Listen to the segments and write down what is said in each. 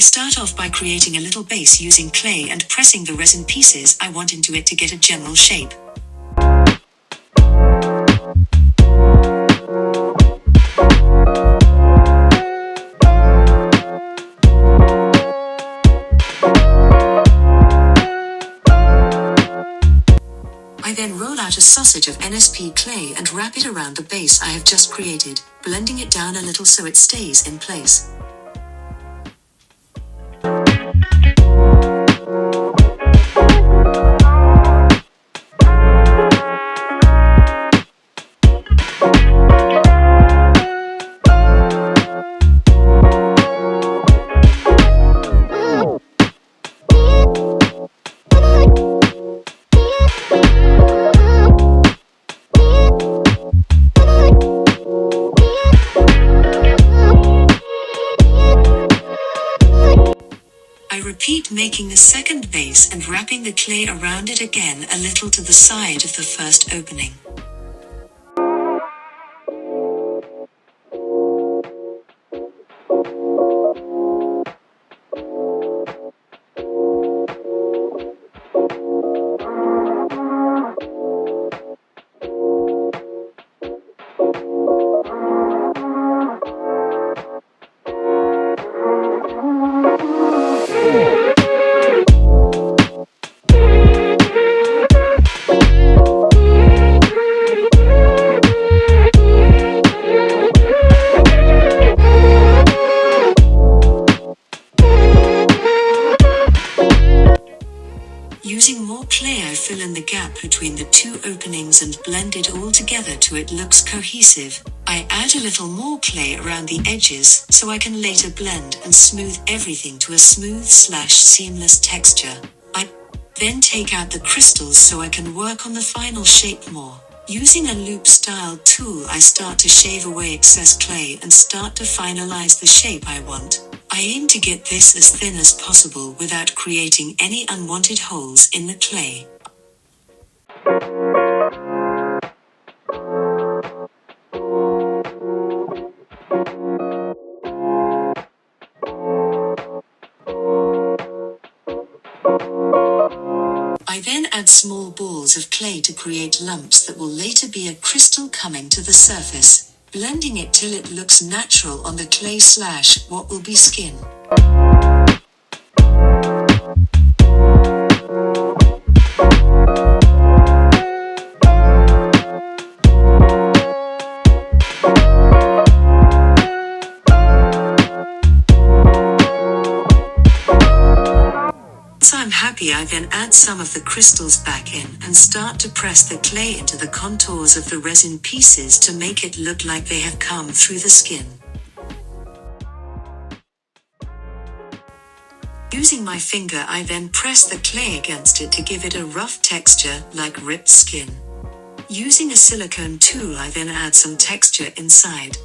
start off by creating a little base using clay and pressing the resin pieces I want into it to get a general shape. I then roll out a sausage of NSP clay and wrap it around the base I have just created, blending it down a little so it stays in place. Repeat making the second base and wrapping the clay around it again a little to the side of the first opening. Using more clay, I fill in the gap between the two openings and blend it all together till it looks cohesive. I add a little more clay around the edges so I can later blend and smooth everything to a smooth/seamless texture. I then take out the crystals so I can work on the final shape more. Using a loop-style tool, I start to shave away excess clay and start to finalize the shape I want. I aim to get this as thin as possible without creating any unwanted holes in the clay. I then add small balls of clay to create lumps that will later be a crystal coming to the surface, blending it till it looks natural on the clay / what will be skin. Once I'm happy, I then add some of the crystals back in and start to press the clay into the contours of the resin pieces to make it look like they have come through the skin. Using my finger, I then press the clay against it to give it a rough texture like ripped skin. Using a silicone tool, I then add some texture inside.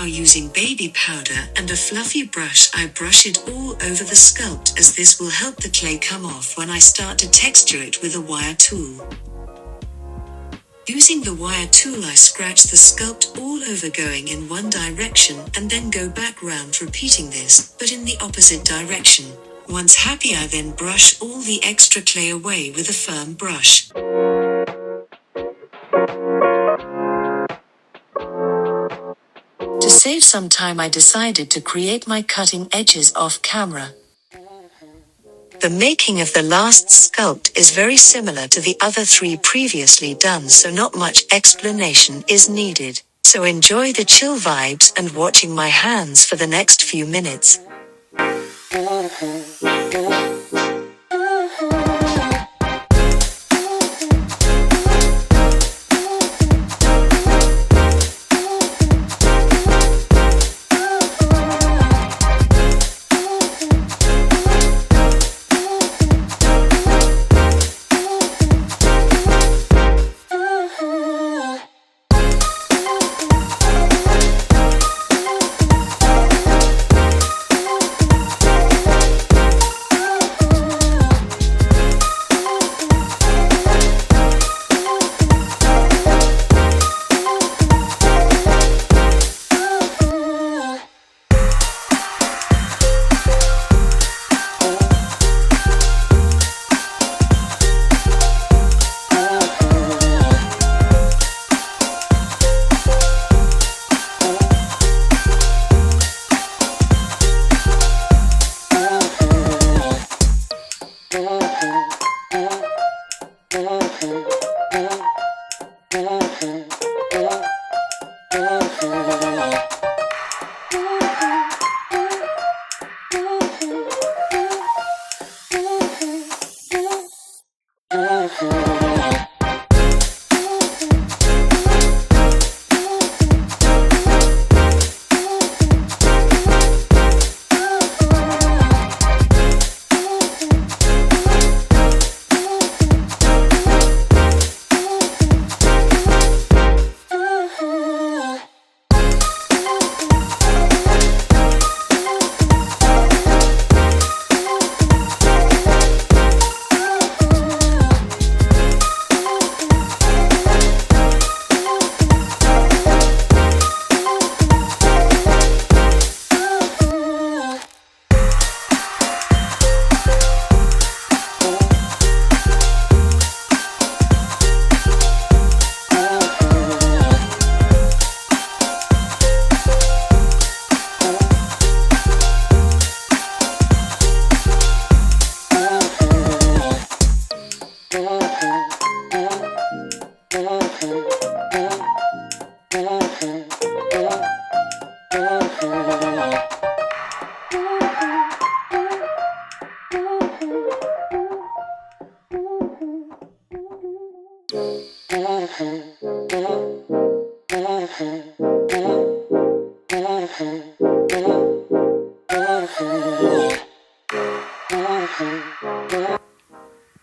Using baby powder and a fluffy brush, I brush it all over the sculpt, as this will help the clay come off when I start to texture it with a wire tool. Using the wire tool, I scratch the sculpt all over, going in one direction and then go back round, repeating this, but in the opposite direction. Once happy, I then brush all the extra clay away with a firm brush. save some time, I decided to create my cutting edges off camera. The making of the last sculpt is very similar to the other 3 previously done, so not much explanation is needed. So enjoy the chill vibes and watching my hands for the next few minutes.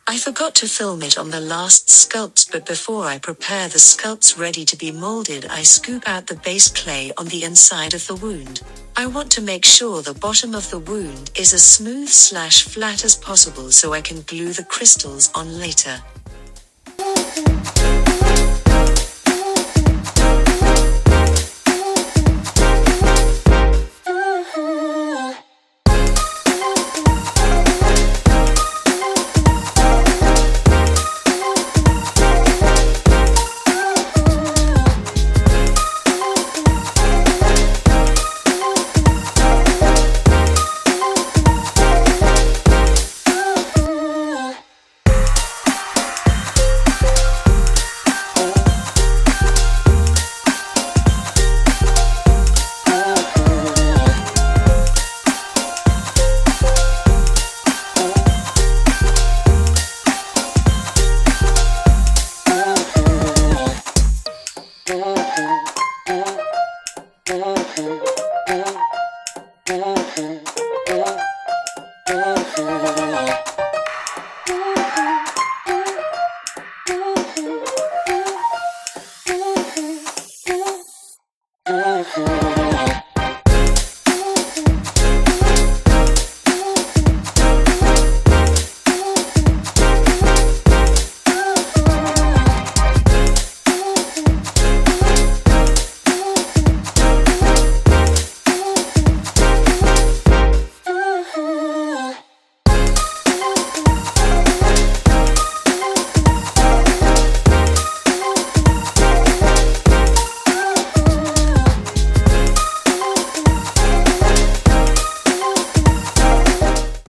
I forgot to film it on the last sculpts, but before I prepare the sculpts ready to be molded, I scoop out the base clay on the inside of the wound. I want to make sure the bottom of the wound is as smooth/flat as possible so I can glue the crystals on later.